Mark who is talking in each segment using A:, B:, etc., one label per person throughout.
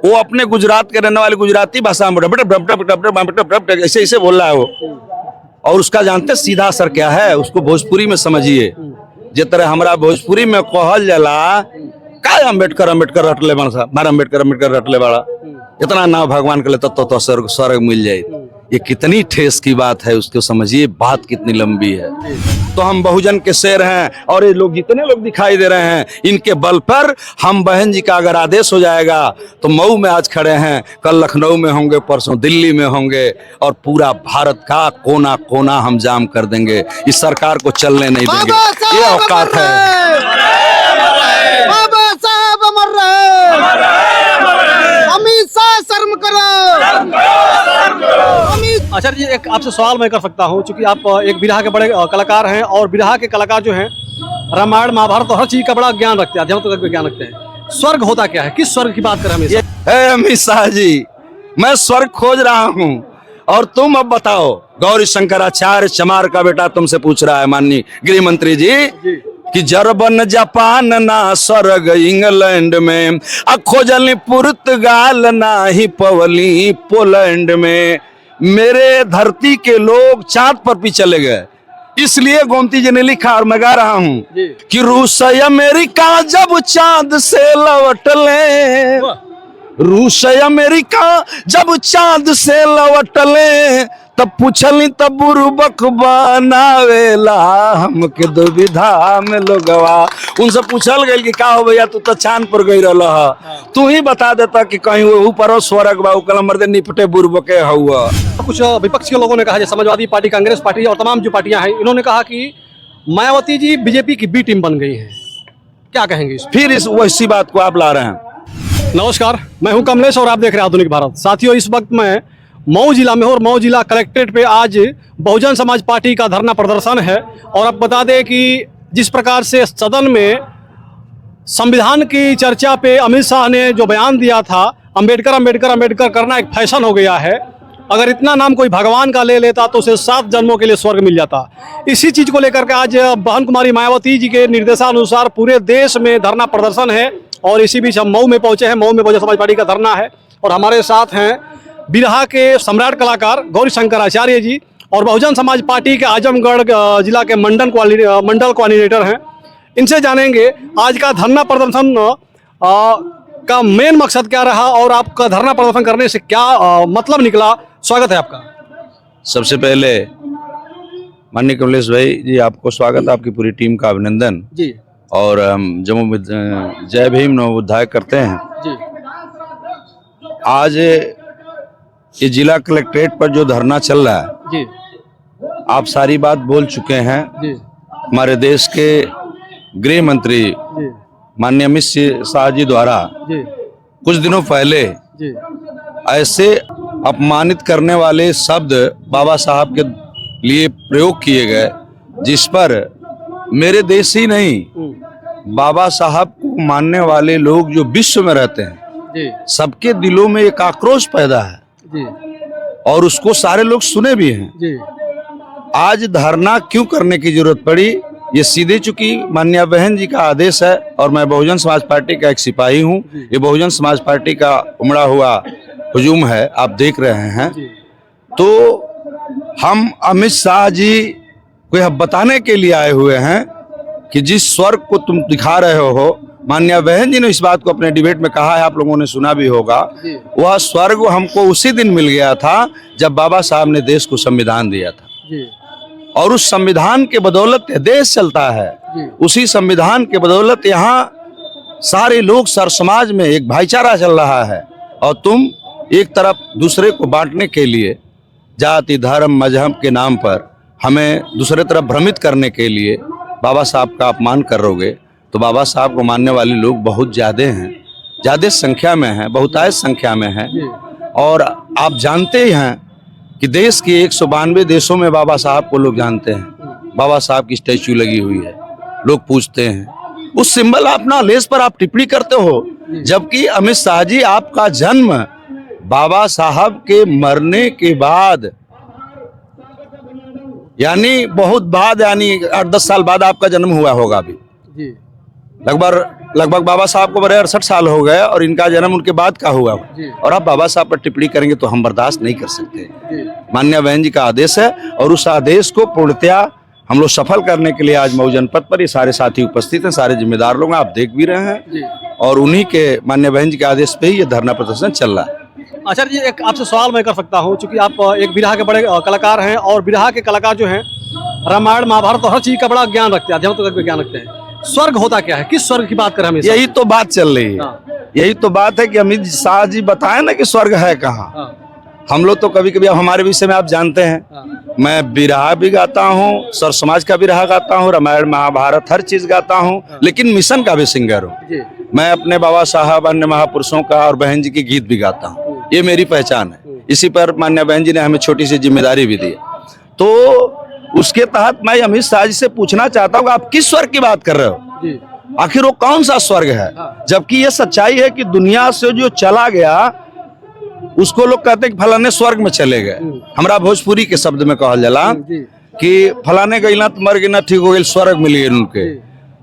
A: वो अपने गुजरात के रहने वाले गुजराती भाषा में ऐसे ऐसे बोल रहा है वो, और उसका जानते सीधा असर क्या है, उसको भोजपुरी में समझिए। जिस तरह हमारा भोजपुरी में कहल जाला का अम्बेडकर अम्बेडकर रटले बड़ा, मारा अम्बेडकर अम्बेडकर रटले बड़ा, इतना नाम भगवान के लिए तो स्वर्ग मिल जाए। ये कितनी ठेस की बात है, उसको समझिए, बात कितनी लंबी है। तो हम बहुजन के शेर हैं, और ये लोग जितने लोग दिखाई दे रहे हैं, इनके बल पर हम बहन जी का अगर आदेश हो जाएगा तो मऊ में आज खड़े हैं, कल लखनऊ में होंगे, परसों दिल्ली में होंगे, और पूरा भारत का कोना कोना हम जाम कर देंगे। इस सरकार को चलने नहीं देंगे, ये औकात है।
B: बाबा साहब अमर रहे, अमित शाह शर्म करो। अच्छा जी, एक आपसे सवाल मैं कर सकता हूँ, क्योंकि आप एक बिरहा के बड़े कलाकार हैं, और बिरहा के कलाकार जो हैं रामायण महाभारत और हर चीज का बड़ा ज्ञान रखते हैं, अध्यात्म तक ज्ञान रखते हैं। स्वर्ग होता क्या है, किस स्वर्ग की बात करें हमें?
A: अमित शाह जी, मैं स्वर्ग खोज रहा हूँ, और तुम अब बताओ। गौरी शंकराचार्य चमार का बेटा तुमसे पूछ रहा है, माननीय गृह मंत्री जी, कि जर्मन जापान ना स्वर्ग इंग्लैंड में, खोजली पुर्तगाल ना ही पवली पोलैंड में, मेरे धरती के लोग चांद पर भी चले गए। इसलिए गोमती जी ने लिखा, और मैं गा रहा हूँ कि रूस अमेरिका जब चांद से लौटले, रूस अमेरिका जब चांद से लौटले, तब पूछली तब बुरबक बनावेला हमके दुविधा में लोगवा। उनसे पूछल गई कि का हो भैया, तू तो चांद पर गई रहा, तू ही बता देता कि कहीं वो ऊपर स्वर्ग बा, कलम मर्दे निपटे बुरबके हुआ।
B: कुछ विपक्ष के लोगों ने कहा, जैसे समाजवादी पार्टी, कांग्रेस पार्टी और तमाम जो पार्टियां हैं, इन्होंने कहा कि मायावती जी बीजेपी की बी टीम बन गई है, क्या कहेंगे इस?
A: फिर इस वैसी बात को आप ला रहे हैं।
B: नमस्कार, मैं हूं कमलेश और आप देख रहे हैं आधुनिक भारत। साथियों, इस वक्त मैं मऊ जिला में हूं, और मऊ जिला कलेक्ट्रेट पे आज बहुजन समाज पार्टी का धरना प्रदर्शन है। और अब बता दें कि जिस प्रकार से सदन में संविधान की चर्चा पे अमित शाह ने जो बयान दिया था, अम्बेडकर अम्बेडकर अम्बेडकर करना एक फैशन हो गया है, अगर इतना नाम कोई भगवान का ले लेता तो उसे 7 जन्मों के लिए स्वर्ग मिल जाता। इसी चीज़ को लेकर के आज बहन कुमारी मायावती जी के निर्देशानुसार पूरे देश में धरना प्रदर्शन है, और इसी बीच हम मऊ में पहुंचे हैं। मऊ में बहुजन समाज पार्टी का धरना है, और हमारे साथ हैं बिरहा के सम्राट कलाकार गौरी शंकराचार्य जी, और बहुजन समाज पार्टी के आजमगढ़ जिला के मंडल कोऑर्डिनेटर हैं। इनसे जानेंगे आज का धरना प्रदर्शन का मेन मकसद क्या रहा, और आपका धरना प्रदर्शन करने से क्या मतलब निकला। स्वागत है आपका।
A: सबसे पहले माननीय कमलेश भाई जी, आपको स्वागत, आपकी पूरी टीम का अभिनंदन
B: जी।
A: और हम जम्मू जय भीम नवोत्थाय करते हैं
B: जी।
A: आज ये जिला कलेक्ट्रेट पर जो धरना चल रहा है
B: जी,
A: आप सारी बात बोल चुके हैं।
B: जी,
A: हमारे देश के गृह मंत्री
B: जी,
A: माननीय अमित शाह जी द्वारा
B: जी,
A: कुछ दिनों पहले
B: जी,
A: ऐसे अपमानित करने वाले शब्द बाबा साहब के लिए प्रयोग किए गए, जिस पर मेरे देश ही नहीं, बाबा साहब को मानने वाले लोग जो विश्व में रहते हैं,
B: जी,
A: सबके दिलों में एक आक्रोश पैदा है,
B: जी,
A: और उसको सारे लोग सुने भी हैं।
B: जी।
A: आज धरना क्यों करने की जरूरत पड़ी, ये सीधे चूंकि माननीय बहन जी का आदेश है, और मैं बहुजन समाज पार्टी का एक सिपाही हूँ। ये बहुजन समाज पार्टी का उमड़ा हुआ हुजूम है, आप देख रहे हैं। तो हम अमित शाह जी को यह बताने के लिए आए हुए हैं कि जिस स्वर्ग को तुम दिखा रहे हो, माननीय बहन जी ने इस बात को अपने डिबेट में कहा है, आप लोगों ने सुना भी होगा, वह स्वर्ग हमको उसी दिन मिल गया था जब बाबा साहब ने देश को संविधान दिया था। और उस संविधान के बदौलत देश चलता है। उसी संविधान के बदौलत यहाँ सारे लोग, सर समाज में एक भाईचारा चल रहा है, और तुम एक तरफ दूसरे को बांटने के लिए जाति धर्म मजहब के नाम पर हमें दूसरे तरफ भ्रमित करने के लिए बाबा साहब का अपमान करोगे, तो बाबा साहब को मानने वाले लोग बहुत ज़्यादा हैं, ज़्यादा संख्या में हैं, बहुतायत संख्या में हैं। और आप जानते ही हैं कि देश के 192 देशों में बाबा साहब को लोग जानते हैं। बाबा साहब की स्टैच्यू लगी हुई है, लोग पूछते हैं। उस सिंबल अपना लेस पर आप टिप्पणी करते हो, जबकि अमित शाह जी, आपका जन्म बाबा साहब के मरने के बाद, यानी बहुत बाद, यानी 8-10 साल बाद आपका जन्म हुआ होगा अभी। लगभग बाबा साहब को बड़े 68 साल हो गए और इनका जन्म उनके बाद का हुआ और आप बाबा साहब पर टिप्पणी करेंगे तो हम बर्दाश्त नहीं कर सकते। माननीय बहन जी का आदेश है और उस आदेश को पूर्णतया हम लोग सफल करने के लिए आज मऊ जनपद पर ये सारे साथी उपस्थित हैं, सारे जिम्मेदार लोग आप देख भी रहे हैं और उन्हीं के माननीय बहन जी के आदेश पे ही ये धरना प्रदर्शन चल रहा है।
B: आचार्य जी, एक आपसे सवाल मैं कर सकता हूँ, क्योंकि आप एक बिरहा के बड़े कलाकार हैं और बिरहा के कलाकार जो हैं रामायण महाभारत और हर चीज का बड़ा ज्ञान रखते हैं, अध्यात्म तक भी ज्ञान रखते हैं। स्वर्ग होता क्या है, किस स्वर्ग की बात करें हमें?
A: यही तो बात चल रही है, यही तो बात है कि अमित शाह जी बताए ना कि स्वर्ग है कहाँ। हम लोग तो कभी कभी, अब हमारे विषय में आप जानते हैं, मैं बिरहा भी गाता हूँ, सर समाज का बिरहा गाता हूँ, रामायण महाभारत हर चीज गाता हूँ, लेकिन मिशन का भी सिंगर हूँ। मैं अपने बाबा साहब अन्य महापुरुषों का और बहन जी की गीत भी गाता हूँ, ये मेरी पहचान है। इसी पर माननीय बहन जी ने हमें छोटी सी जिम्मेदारी भी दी, तो उसके तहत मैं अमित शाह जी से पूछना चाहता हूँ आप किस स्वर्ग की बात कर रहे हो? आखिर वो कौन सा स्वर्ग है? जबकि ये सच्चाई है कि दुनिया से जो चला गया उसको लोग कहते हैं कि फलाने स्वर्ग में चले गए। हमारा भोजपुरी के शब्द में कहल जाला कि फलाने गई ना तो मर गई ना, ठीक हो गई, स्वर्ग मिल गए उनके।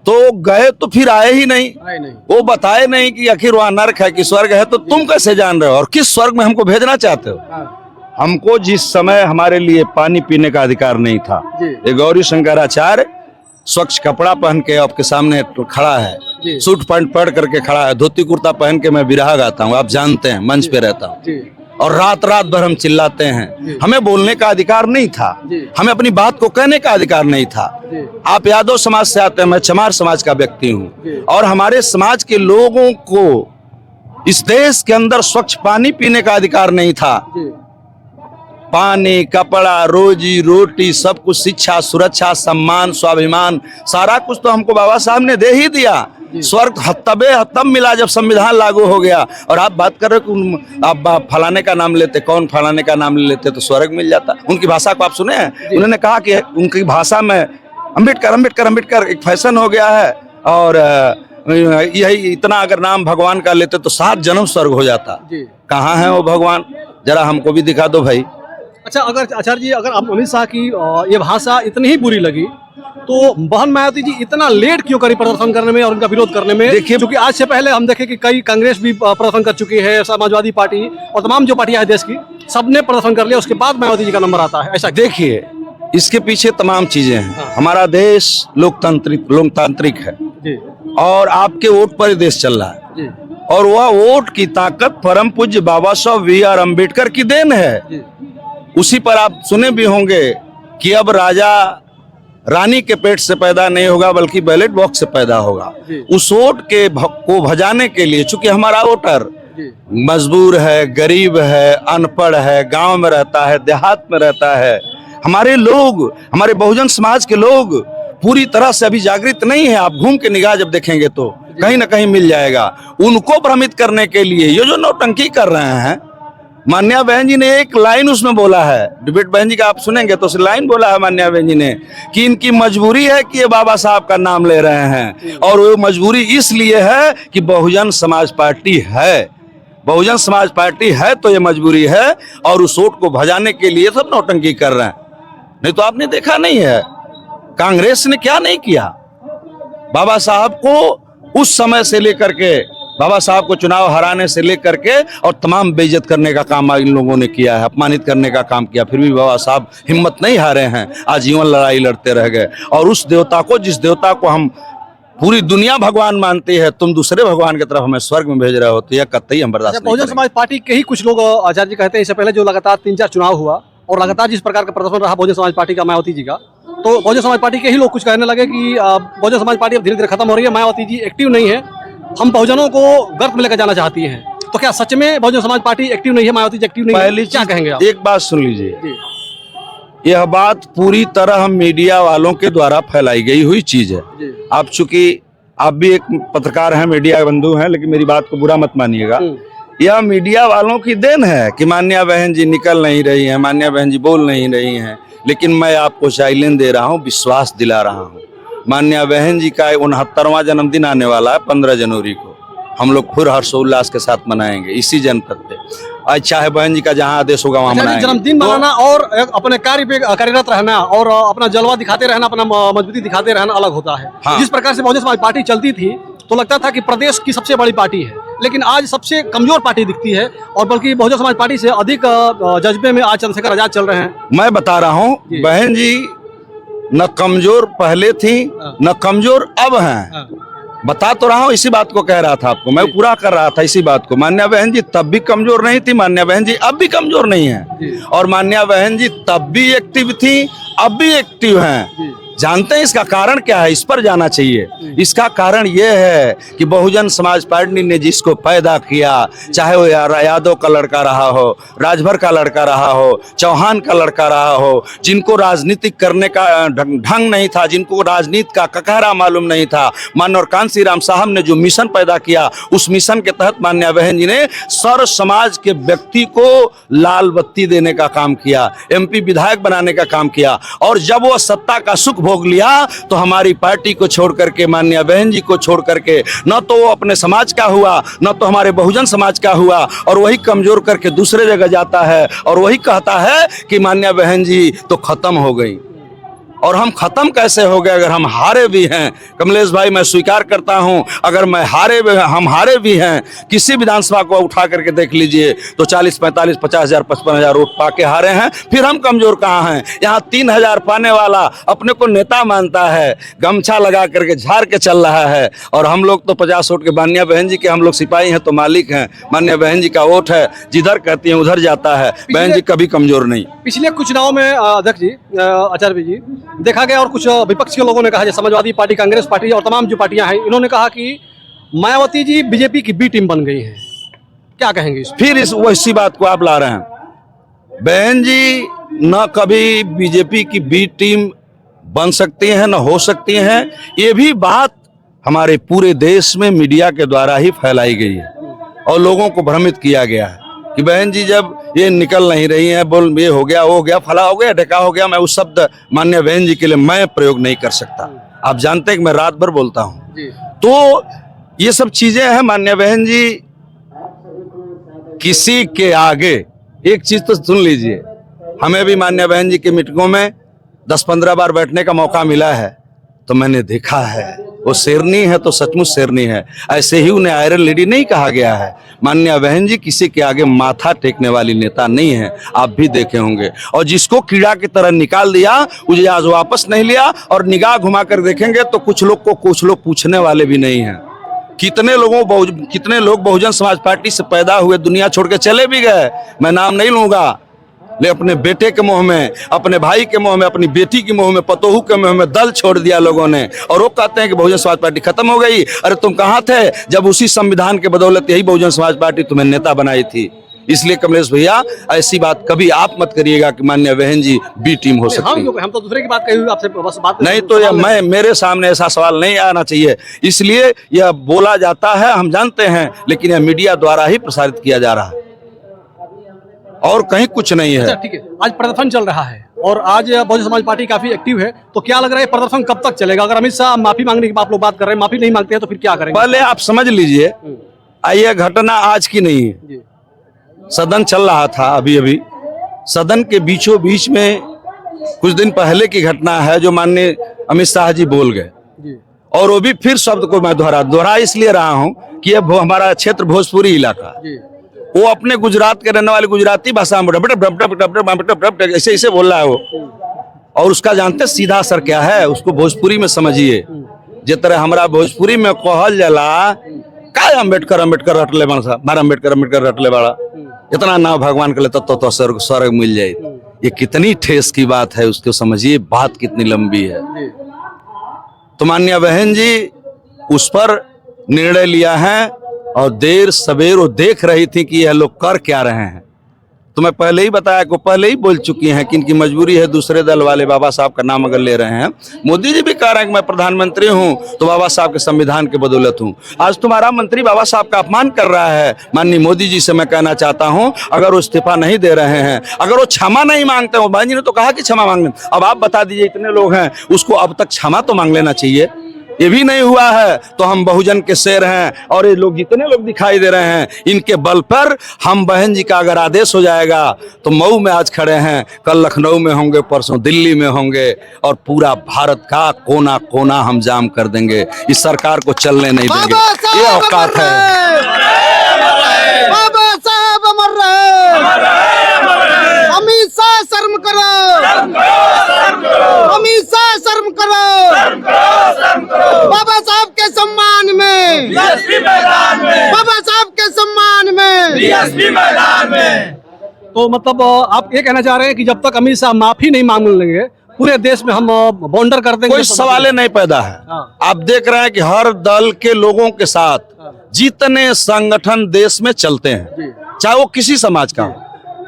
A: तो गए तो फिर आए ही नहीं, वो बताए नहीं कि आखिर वहाँ नर्क है कि स्वर्ग है, तो तुम कैसे जान रहे हो और किस स्वर्ग में हमको भेजना चाहते हो? हमको जिस समय हमारे लिए पानी पीने का अधिकार नहीं था, ये गौरी शंकराचार्य स्वच्छ कपड़ा पहन के आपके सामने खड़ा है, सूट पैंट पहन करके खड़ा है, धोती कुर्ता पहन के मैं बिरहा गाता हूँ, आप जानते हैं, मंच पे रहता हूँ और रात रात भर हम चिल्लाते हैं। हमें बोलने का अधिकार नहीं था, हमें अपनी बात को कहने का अधिकार नहीं था। आप यादव समाज से आते हैं, मैं चमार समाज का व्यक्ति हूँ और हमारे समाज के लोगों को इस देश के अंदर स्वच्छ पानी पीने का अधिकार नहीं था। पानी, कपड़ा, रोजी रोटी, सब कुछ, शिक्षा, सुरक्षा, सम्मान, स्वाभिमान, सारा कुछ तो हमको बाबा साहब ने दे ही दिया। स्वर्ग तब मिला जब संविधान लागू हो गया। और आप बात कर रहे हो कि आप फलाने का नाम लेते, कौन फलाने का नाम लेते तो स्वर्ग मिल जाता। उनकी भाषा को आप सुने हैं? उन्होंने कहा कि उनकी भाषा में अम्बेडकर अम्बेडकर अम्बेडकर एक फैशन हो गया है और यही इतना अगर नाम भगवान का लेते तो 7 जन्म स्वर्ग हो जाता। कहाँ है वो भगवान? जरा हमको भी दिखा दो भाई।
B: अच्छा, अगर आचार्य जी, अगर आप अमित शाह की ये भाषा इतनी ही बुरी लगी तो बहन मायावती जी इतना लेट क्यों करी प्रदर्शन करने में और उनका विरोध करने में? देखिए, क्योंकि आज से पहले हम देखें कि कई कांग्रेस भी प्रदर्शन कर चुकी है, समाजवादी पार्टी और तमाम जो पार्टियां हैं देश की, सबने प्रदर्शन कर लिया, उसके बाद मायावती जी का नंबर आता है। ऐसा
A: देखिए, इसके पीछे तमाम चीजें हैं। हमारा देश लोकतांत्रिक है और आपके वोट पर देश चल रहा है और वह वोट की ताकत परम पूज्य बाबा साहब B.R. अम्बेडकर की देन है। उसी पर आप सुने भी होंगे कि अब राजा रानी के पेट से पैदा नहीं होगा बल्कि बैलेट बॉक्स से पैदा होगा। उस वोट को भजाने के लिए, चूंकि हमारा वोटर मजबूर है, गरीब है, अनपढ़ है, गांव में रहता है, देहात में रहता है, हमारे लोग, हमारे बहुजन समाज के लोग पूरी तरह से अभी जागृत नहीं है। आप घूम के निगाह जब देखेंगे तो कहीं ना कहीं मिल जाएगा। उनको भ्रमित करने के लिए ये जो नौटंकी कर रहे हैं, मान्या बहन जी ने एक लाइन उसमें बोला है, डिबेट बहन जी का आप सुनेंगे तो उस लाइन बोला है मान्या बहन जी ने कि इनकी मजबूरी है कि ये बाबा साहब का नाम ले रहे हैं और वो मजबूरी इसलिए है कि बहुजन समाज पार्टी है। बहुजन समाज पार्टी है तो ये मजबूरी है और उस वोट को भजाने के लिए सब नौटंकी कर रहे हैं। नहीं तो आपने देखा नहीं है कांग्रेस ने क्या नहीं किया। बाबा साहब को उस समय से लेकर के, बाबा साहब को चुनाव हराने से लेकर के और तमाम बेइज्जत करने का काम इन लोगों ने किया है, अपमानित करने का काम किया, फिर भी बाबा साहब हिम्मत नहीं हारे हैं, आजीवन लड़ाई लड़ते रह गए। और उस देवता को, जिस देवता को हम पूरी दुनिया भगवान मानती है, तुम दूसरे भगवान की तरफ हमें स्वर्ग में भेज रहे हो, तो यह कतई हम बर्दाश्त नहीं करेंगे।
B: बहुजन समाज पार्टी के ही कुछ लोग आचार्य जी कहते हैं इससे पहले जो लगातार 3-4 चुनाव हुआ और लगातार जिस प्रकार का प्रदर्शन रहा बहुजन समाज पार्टी का, मायावती जी का, तो बहुजन समाज पार्टी के ही लोग कुछ कहने लगे कि बहुजन समाज पार्टी अब धीरे धीरे खत्म हो रही है, मायावती जी एक्टिव नहीं है, हम बहुजनों को गर्त में लेकर जाना चाहती हैं। तो क्या सच में बहुजन समाज पार्टी एक्टिव नहीं है, मायावती जी एक्टिव नहीं है?
A: पहली
B: क्या कहेंगे आप?
A: एक बात सुन लीजिए, यह बात पूरी तरह मीडिया वालों के द्वारा फैलाई गई हुई चीज है। आप चूंकि आप भी एक पत्रकार हैं, मीडिया बंधु हैं, लेकिन मेरी बात को बुरा मत मानिएगा। यह मीडिया वालों की देन है कि मान्या बहन जी निकल नहीं रही है, मान्या बहन जी बोल नहीं रही हैं, लेकिन मैं आपको चैलेंज दे रहा हूँ, विश्वास दिला रहा हूँ। मान्या बहन जी का 69वां जन्मदिन आने वाला है 15 जनवरी को, हम लोग फिर हर्षोल्लास के साथ मनाएंगे इसी जनपद पे। आज चाहे बहन जी का जहाँ आदेश होगा वहाँ मनाएंगे।
B: जन्मदिन मनाना और अपने कार्य पे कार्यरत रहना और अपना जलवा दिखाते रहना, अपना मजबूती दिखाते रहना अलग होता है।
A: हाँ।
B: जिस प्रकार से बहुजन समाज पार्टी चलती थी तो लगता था कि प्रदेश की सबसे बड़ी पार्टी है, लेकिन आज सबसे कमजोर पार्टी दिखती है और बल्कि बहुजन समाज पार्टी से अधिक जज्बे में आज चंद्रशेखर आजाद चल रहे हैं।
A: मैं बता रहा हूँ
B: जी।
A: बहन जी, न कमजोर पहले थी न कमजोर अब हैं। बता तो रहा हूँ, इसी बात को कह रहा था आपको, मैं पूरा कर रहा था इसी बात को। मान्या बहन जी तब भी कमजोर नहीं थी, मान्या बहन जी अब भी कमजोर नहीं है, और मान्या बहन जी तब भी एक्टिव थी, अब भी एक्टिव हैं। जानते हैं इसका कारण क्या है? इस पर जाना चाहिए। इसका कारण यह है कि बहुजन समाज पार्टी ने जिसको पैदा किया, चाहे वो यादव का लड़का रहा हो, राजभर का लड़का रहा हो, चौहान का लड़का रहा हो, जिनको राजनीति करने का ढंग नहीं था, जिनको राजनीति का ककहरा मालूम नहीं था, माननीय कांसी राम साहब ने जो मिशन पैदा किया, उस मिशन के तहत मान्या बहन जी ने सर्व समाज के व्यक्ति को लाल बत्ती देने का काम किया, MP विधायक बनाने का काम किया। और जब वो सत्ता का सुख भोग लिया तो हमारी पार्टी को छोड़ करके, मान्या बहन जी को छोड़ करके, न तो वो अपने समाज का हुआ, न तो हमारे बहुजन समाज का हुआ, और वही कमजोर करके दूसरे जगह जाता है और वही कहता है कि मान्या बहन जी तो खत्म हो गई। और हम खत्म कैसे हो गए अगर हम हारे भी हैं? कमलेश भाई, मैं स्वीकार करता हूं, अगर हम हारे भी हैं, किसी विधानसभा को उठा करके देख लीजिए तो 40, 45, 50,000, 55,000 वोट पाके हारे हैं, फिर हम कमजोर कहाँ हैं? यहाँ 3,000 पाने वाला अपने को नेता मानता है, गमछा लगा करके झाड़ के चल रहा है, और हम लोग तो 50 वोट के, मान्या बहन जी के हम लोग सिपाही हैं तो मालिक हैं, मान्या बहन जी का वोट है, जिधर कहती है उधर जाता है। बहन जी कभी कमजोर नहीं।
B: पिछले कुछ चुनाव में अध्यक्ष जी, आचार्य जी, देखा गया और कुछ विपक्ष के लोगों ने कहा, जैसे समाजवादी पार्टी, कांग्रेस पार्टी और तमाम जो पार्टियां हैं, इन्होंने कहा कि मायावती जी बीजेपी की बी टीम बन गई हैं। क्या कहेंगे इस?
A: फिर इसी बात को आप ला रहे हैं। बहन जी न कभी बीजेपी की बी टीम बन सकती हैं, न हो सकती हैं। ये भी बात हमारे पूरे देश में मीडिया के द्वारा ही फैलाई गई है और लोगों को भ्रमित किया गया है कि बहन जी जब ये निकल नहीं रही हैं, बोल ये हो गया, वो हो गया, फला हो गया, ढका हो गया। मैं उस शब्द मान्य बहन जी के लिए मैं प्रयोग नहीं कर सकता। आप जानते हैं कि मैं रात भर बोलता हूँ। तो ये सब चीजें हैं मान्य बहन जी, किसी के आगे एक चीज तो सुन लीजिए, हमें भी मान्य बहन जी की मीटिंगों में 10-15 बार बैठने का मौका मिला है, तो मैंने देखा है वो शेरनी है तो सचमुच शेरनी है। ऐसे ही उन्हें आयरन लेडी नहीं कहा गया है। मान्या बहन जी किसी के आगे माथा टेकने वाली नेता नहीं है, आप भी देखे होंगे। और जिसको कीड़ा की तरह निकाल दिया उसे आज वापस नहीं लिया, और निगाह घुमा कर देखेंगे तो कुछ लोग पूछने वाले भी नहीं हैं। कितने लोग बहुजन समाज पार्टी से पैदा हुए दुनिया छोड़ के चले भी गए, मैं नाम नहीं लूंगा, ले अपने बेटे के मुंह में, अपने भाई के मुंह में, अपनी बेटी के मुंह में, पतोहू के मुंह में दल छोड़ दिया लोगों ने, और वो कहते हैं कि बहुजन समाज पार्टी खत्म हो गई। अरे तुम कहाँ थे जब उसी संविधान के बदौलत यही बहुजन समाज पार्टी तुम्हें नेता बनाई थी? इसलिए कमलेश भैया ऐसी बात कभी आप मत करिएगा कि मान्य बहन जी बी टीम हो सकती है।
B: हम तो दूसरे की बात कही हुई आपसे बस बात
A: नहीं, तो यह मेरे सामने ऐसा सवाल नहीं आना चाहिए, इसलिए यह बोला जाता है, हम जानते हैं, लेकिन यह मीडिया द्वारा ही प्रसारित किया जा रहा है और कहीं कुछ नहीं है।
B: ठीक है, आज प्रदर्शन चल रहा है और आज बहुजन समाज पार्टी काफी एक्टिव है, तो क्या लग रहा है प्रदर्शन कब तक चलेगा? अगर अमित शाह माफी मांगने की आप लोग बात कर रहे हैं, माफी नहीं मांगते हैं तो फिर क्या करेंगे?
A: पहले आप समझ लीजिए, यह घटना आज की नहीं है। सदन चल रहा था अभी सदन के बीचों बीच में कुछ दिन पहले की घटना है जो माननीय अमित शाह जी बोल गए, और वो भी फिर शब्द को मैं दोहरा इसलिए रहा हूं कि यह हमारा क्षेत्र भोजपुरी इलाका, वो अपने गुजरात के रहने वाले गुजराती भाषा में ऐसे ऐसे बोल रहा है वो, और उसका जानते सीधा असर क्या है उसको भोजपुरी में समझिए। जिस तरह हमारा भोजपुरी में कहल जाला का अम्बेडकर रटले बड़ा, मारा अम्बेडकर रटले बड़ा, इतना नाम भगवान के लिए तो स्वर्ग मिल जाए। ये कितनी ठेस की बात है, उसको समझिए, बात कितनी लंबी है। तो मान्य बहन जी उस पर निर्णय लिया है, और देर सवेर वो देख रही थी कि यह लोग कर क्या रहे हैं। तो मैं पहले ही बताया को पहले ही बोल चुकी हैं कि इनकी मजबूरी है, दूसरे दल वाले बाबा साहब का नाम अगर ले रहे हैं। मोदी जी भी कह रहे हैं कि मैं प्रधानमंत्री हूं तो बाबा साहब के संविधान के बदौलत हूं। आज तुम्हारा मंत्री बाबा साहब का अपमान कर रहा है। माननीय मोदी जी से मैं कहना चाहता हूं, अगर वो इस्तीफा नहीं दे रहे हैं, अगर वो क्षमा नहीं मांगते हो, बहन जी ने तो कहा कि क्षमा मांगने, अब आप बता दीजिए, इतने लोग हैं, उसको अब तक क्षमा तो मांग लेना चाहिए। ये भी नहीं हुआ है तो हम बहुजन के शेर हैं। और ये लोग जितने लोग दिखाई दे रहे हैं, इनके बल पर हम बहन जी का अगर आदेश हो जाएगा तो मऊ में आज खड़े हैं, कल लखनऊ में होंगे, परसों दिल्ली में होंगे और पूरा भारत का कोना कोना हम जाम कर देंगे। इस सरकार को चलने नहीं देंगे। ये औकात है।
C: बाबा साहब अमर रहे। अमित शाह शर्म करो। अमित शाह शर्म करो। बाबा साहब के सम्मान में, बाबा साहब के सम्मान में।
B: तो मतलब आप ये कहना चाह रहे हैं कि जब तक अमित शाह माफी नहीं मांग लेंगे पूरे देश में हम बॉन्डर कर देंगे?
A: कोई सवाल ही नहीं पैदा है।
B: हाँ।
A: आप देख रहे हैं कि हर दल के लोगों के साथ जितने संगठन देश में चलते हैं, चाहे वो किसी समाज का हो,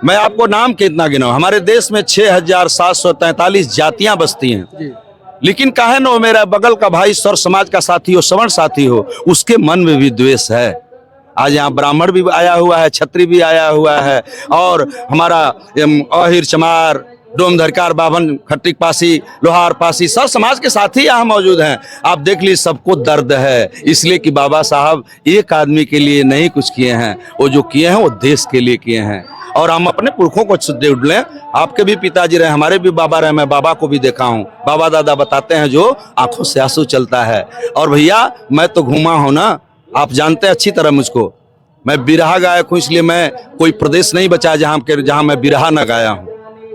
A: मैं आपको नाम कितना गिनाऊं, हमारे देश में 6743 जातियां बसती हैं, लेकिन काहे न हो मेरा बगल का भाई सर समाज का साथी हो, सवर्ण साथी हो, उसके मन में भी द्वेष है। आज यहाँ ब्राह्मण भी आया हुआ है, क्षत्रिय भी आया हुआ है, और हमारा अहिर चमार डोमधरकार बाभन खट्टिक पासी लोहार पासी सब समाज के साथी यहाँ मौजूद हैं। आप देख लीजिए सबको दर्द है, इसलिए कि बाबा साहब एक आदमी के लिए नहीं कुछ किए हैं, वो जो किए हैं वो देश के लिए किए हैं। और हम अपने पुरखों को जोड़ लें, आपके भी पिताजी रहे, हमारे भी बाबा रहे, मैं बाबा को भी देखा हूँ, बाबा दादा बताते हैं जो आंखों से आंसू चलता है। और भैया मैं तो घूमा हूँ ना, आप जानते हैं अच्छी तरह मुझको, मैं बिरहा गायक हूँ, इसलिए मैं कोई प्रदेश नहीं बचा जहाँ मैं बिरहा न गाया हूँ।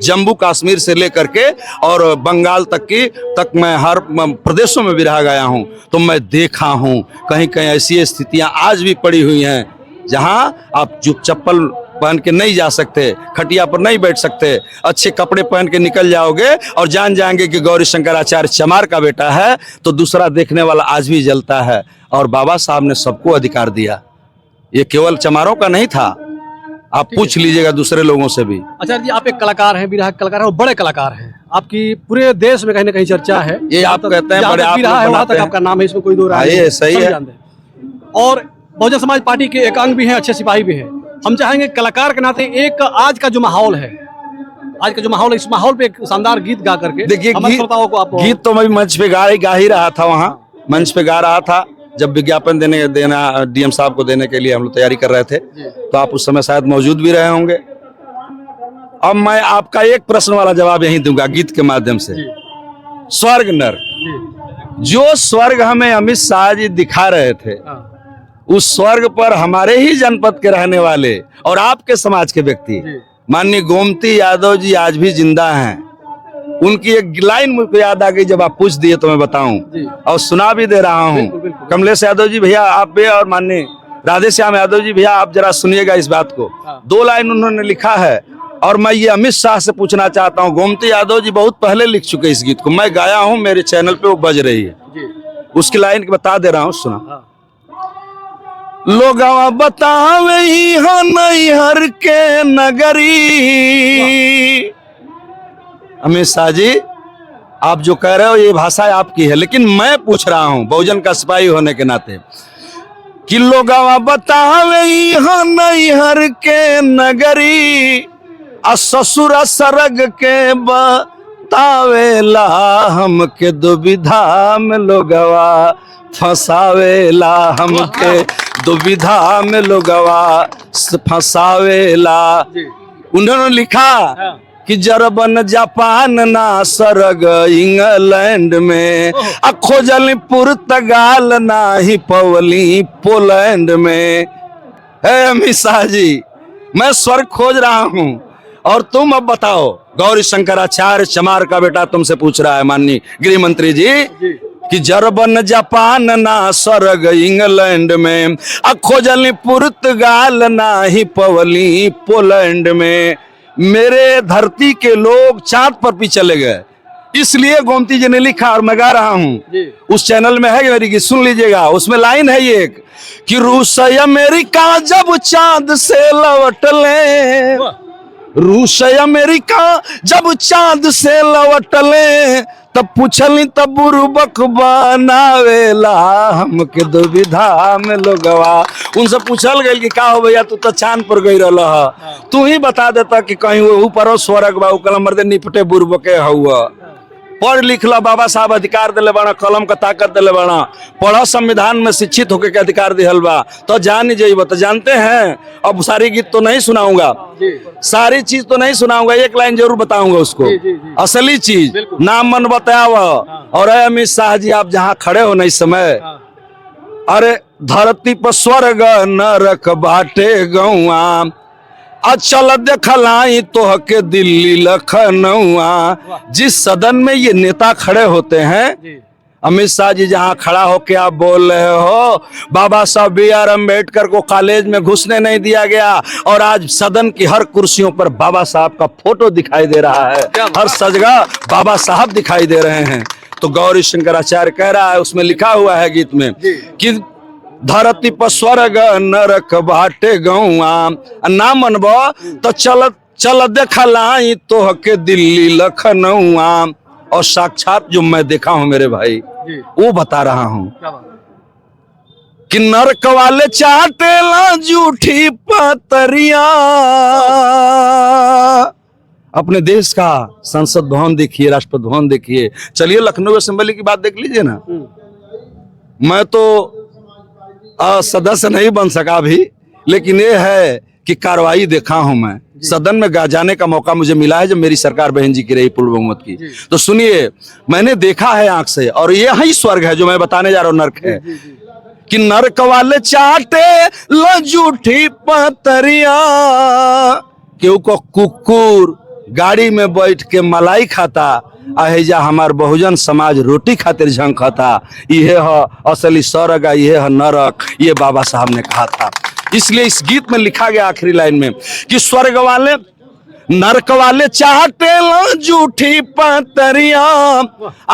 A: जम्मू कश्मीर से लेकर के और बंगाल तक मैं हर प्रदेशों में बिरहा गाया हूँ। तो मैं देखा हूँ कहीं कहीं ऐसी स्थितियाँ आज भी पड़ी हुई हैं जहाँ आप जो चप्पल पहन के नहीं जा सकते, खटिया पर नहीं बैठ सकते, अच्छे कपड़े पहन के निकल जाओगे और जान जाएंगे कि गौरी शंकराचार्य चमार का बेटा है, तो दूसरा देखने वाला आज भी जलता है। और बाबा साहब ने सबको अधिकार दिया, ये केवल चमारों का नहीं था, आप पूछ लीजिएगा दूसरे लोगों से भी।
B: अच्छा जी, आप एक कलाकार हैं, बिरहा कलाकार हैं और बड़े कलाकार हैं, आपकी पूरे देश में कहीं ना कहीं चर्चा है।
A: ये आप कहते हैं बड़े, आप
B: बिरहा है वहाँ तक आपका नाम है, इसमें कोई दो राय नहीं है,
A: सही है।
B: और बहुजन समाज पार्टी के एक अंग भी हैं, अच्छे सिपाही भी हैं। हम चाहेंगे कलाकार के नाते एक आज का जो माहौल है, इस माहौल पे एक शानदार गीत गा करके
A: देखिए, गीत तो मैं मंच पे गा ही रहा था, वहाँ मंच पे गा रहा था जब विज्ञापन देना डीएम साहब को देने के लिए हम लोग तैयारी कर रहे थे, तो आप उस समय शायद मौजूद भी रहे होंगे। अब मैं आपका एक प्रश्न वाला जवाब यहीं दूंगा गीत के माध्यम से। स्वर्ग नर, जो स्वर्ग हमें अमित शाह जी दिखा रहे थे, उस स्वर्ग पर हमारे ही जनपद के रहने वाले और आपके समाज के व्यक्ति माननीय गोमती यादव जी आज भी जिंदा हैं। उनकी एक लाइन मुझको याद आ गई, जब आप पूछ दिए तो मैं बताऊं और सुना भी दे रहा हूं। कमलेश यादव जी भैया आप भी, और माननीय राधे श्याम यादव जी भैया आप जरा सुनिएगा इस बात को। 2 लाइन उन्होंने लिखा है और मैं ये अमित शाह से पूछना चाहता हूं। गोमती यादव जी बहुत पहले लिख चुके इस गीत को, मैं गाया हूं, मेरे चैनल पे वो बज रही है, उसकी लाइन बता दे रहा हूं, सुना। लोगवा बतावे ही नैहर के नगरी। अमित शाह जी आप जो कह रहे हो ये भाषा आपकी है, लेकिन मैं पूछ रहा हूं बहुजन का सिपाही होने के नाते कि लोगवा बतावे ही नैहर के नगरी, आ ससुर सरग के बतावेला, हमके दुविधा में लोगवा फंसावेला, हमके दुविधा में लोगवा फंसावेला। उन्होंने लिखा कि जर्मन जापान ना सरग इंग्लैंड में, खोजली पुर्तगाल ना ही पवली पोलैंड में। अमित शाह जी मैं स्वर्ग खोज रहा हूं और तुम अब बताओ, गौरी शंकराचार्य चमार का बेटा तुमसे पूछ रहा है माननीय गृह मंत्री जी कि जर्मन जापान ना स्वर्ग इंग्लैंड में, खोजली पुर्तगाल ना ही पवली पोलैंड में। मेरे धरती के लोग चांद पर भी चले गए, इसलिए गोमती जी ने लिखा और मैं गा रहा हूं, उस चैनल में है मेरी गीत, सुन लीजिएगा। उसमें लाइन है ये कि रूस अमेरिका जब चांद से लौटले, रूस अमेरिका जब चांद से लौटले, तब पूछली तब बुरबक बनावेला, हमके दुविधा में लोगवा। उनसे पूछल गई कि का हो भैया तू तो चांद पर गई रहा, तू ही बता देता कि कहीं वो ऊपर स्वर्ग बा, कलम मर्दे निपटे बुरबके हुआ पढ़ लिख लो, बाबा साहब अधिकार दिले बाना, कलम का ताकत दिले बाना, पढ़ो संविधान में शिक्षित होके के अधिकार दिहल बा, तो जान ही जाइए। तो जानते हैं, अब सारी गीत तो नहीं सुनाऊंगा, सारी चीज तो नहीं सुनाऊंगा, एक लाइन जरूर बताऊंगा उसको, असली चीज, नाम मन बताया। और अमित शाह जी, आप जहाँ खड़े हो नहीं समय, अरे धरती पर स्वर्ग नरक बाटे गौआ, चल देखलाई तो के दिल्ली लखनऊआ। जिस सदन में ये नेता खड़े होते हैं, अमित शाह जी जहां खड़ा होके आप बोल रहे हो, बाबा साहब B.R. अम्बेडकर को कॉलेज में घुसने नहीं दिया गया, और आज सदन की हर कुर्सियों पर बाबा साहब का फोटो दिखाई दे रहा है, हर जगह बाबा साहब दिखाई दे रहे हैं। तो गौरी शंकराचार्य कह रहा है, उसमें लिखा हुआ है गीत में कि धरती पर स्वर्ग नरक बाटे गौआ, ना मनबो तो चल देखलाई तो के दिल्ली लखनऊआ। और साक्षात जो मैं देखा हूं मेरे भाई, वो बता रहा हूं कि नरक वाले चाटेला झूठी पतरिया। अपने देश का संसद भवन देखिए, राष्ट्रपति भवन देखिए, चलिए लखनऊ असेंबली की बात देख लीजिए ना। मैं तो सदस्य नहीं बन सका अभी, लेकिन ये है कि कार्रवाई देखा हूं मैं, सदन में जाने का मौका मुझे मिला है जब मेरी सरकार बहन जी की रही पूर्ण बहुमत की। तो सुनिए, मैंने देखा है आंख से, और ये ही स्वर्ग है जो मैं बताने जा रहा हूं, नर्क है कि नर्क वाले चाटे लजूठी पतरिया, क्यों को कुकुर गाड़ी में बैठ के मलाई खाता, अहिजा हमार बहुजन समाज रोटी खातिर झंखता। ये है असली स्वर्ग, ये है नरक, ये बाबा साहब ने कहा था। इसलिए इस गीत में लिखा गया आखिरी लाइन में कि स्वर्ग वाले नरक वाले चाहते झूठी पतरिया,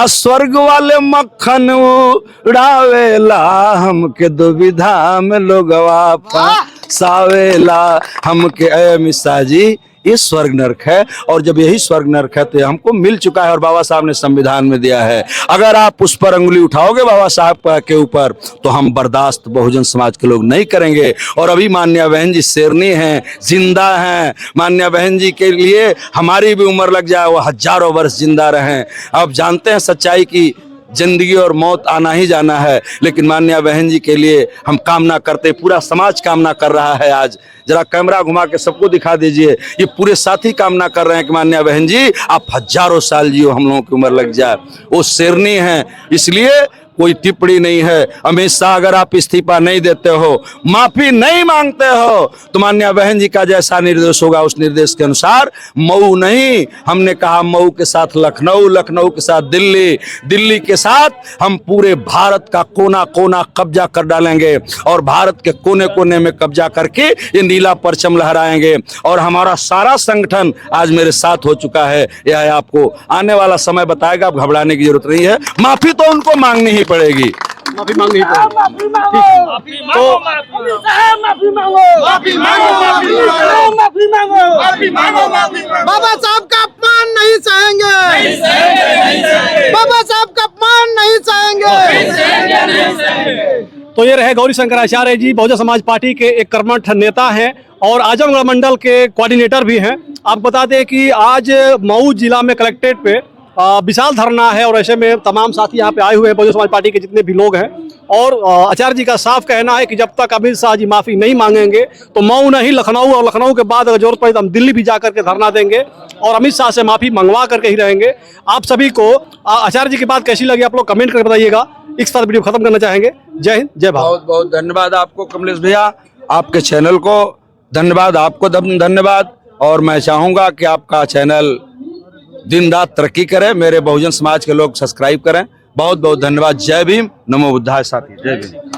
A: स्वर्ग वाले मक्खन उड़ावेला, हमके दुविधा में लोगवा फंसावेला। हमके अमित शाह जी, ये स्वर्ग नरक है, और जब यही स्वर्ग नरक है तो हमको मिल चुका है और बाबा साहब ने संविधान में दिया है। अगर आप उस पर अंगुली उठाओगे बाबा साहब के ऊपर, तो हम बर्दाश्त बहुजन समाज के लोग नहीं करेंगे। और अभी मान्या बहन जी शेरनी हैं, जिंदा हैं। मान्या बहन जी के लिए हमारी भी उम्र लग जाए, वो हजारों वर्ष जिंदा रहें। अब जानते हैं सच्चाई की जिंदगी और मौत आना ही जाना है, लेकिन मान्या बहन जी के लिए हम कामना करते, पूरा समाज कामना कर रहा है। आज जरा कैमरा घुमा के सबको दिखा दीजिए, ये पूरे साथी कामना कर रहे हैं कि मान्या बहन जी आप हजारों साल जियो, हम लोगों की उम्र लग जाए। वो शेरनी है, इसलिए कोई टिप्पणी नहीं है। अमित शाह, अगर आप इस्तीफा नहीं देते हो, माफी नहीं मांगते हो, तो मान्या बहन जी का जैसा निर्देश होगा उस निर्देश के अनुसार मऊ नहीं, हमने कहा मऊ के साथ लखनऊ, लखनऊ के साथ दिल्ली, दिल्ली के साथ हम पूरे भारत का कोना कोना कब्जा कर डालेंगे, और भारत के कोने कोने में कब्जा करके ये नीला परचम लहराएंगे। और हमारा सारा संगठन आज मेरे साथ हो चुका है, यह आपको आने वाला समय बताएगा, आप घबराने की जरूरत नहीं है। माफी तो उनको मांगनी ही पड़ेगी,
B: माफी मांगनी पड़ेगी।
C: माफी मांगो, माफी मांगो, माफी मांगो, माफी मांगो। बाबा साहब का अपमान नहीं सहेंगे, बाबा साहब का अपमान नहीं सहेंगे।
B: तो ये रहे गौरी शंकराचार्य जी, बहुजन समाज पार्टी के एक कर्मठ नेता हैं और आजमगढ़ मंडल के कोऑर्डिनेटर भी हैं। आप बता दें कि आज मऊ जिला में कलेक्ट्रेट पे विशाल धरना है, और ऐसे में तमाम साथी यहाँ पे आए हुए हैं बहुजन समाज पार्टी के जितने भी लोग हैं। और आचार्य जी का साफ कहना है कि जब तक अमित शाह जी माफी नहीं मांगेंगे तो मऊ नहीं, लखनऊ, और लखनऊ के बाद अगर जरूरत पड़े तो हम दिल्ली भी जाकर के धरना देंगे और अमित शाह से माफी मंगवा करके ही रहेंगे। आप सभी को आचार्य जी की बात कैसी लगी, आप लोग कमेंट करके बताइएगा। इस साथ वीडियो खत्म करना चाहेंगे। जय हिंद, जय भारत।
A: बहुत बहुत धन्यवाद आपको कमलेश भैया, आपके चैनल को धन्यवाद, आपको धन्यवाद। और मैं चाहूंगा कि आपका चैनल दिन रात तरक्की करे, मेरे बहुजन समाज के लोग सब्सक्राइब करें। बहुत बहुत धन्यवाद। जय भीम, नमो बुद्धाय साथी, जय भीम।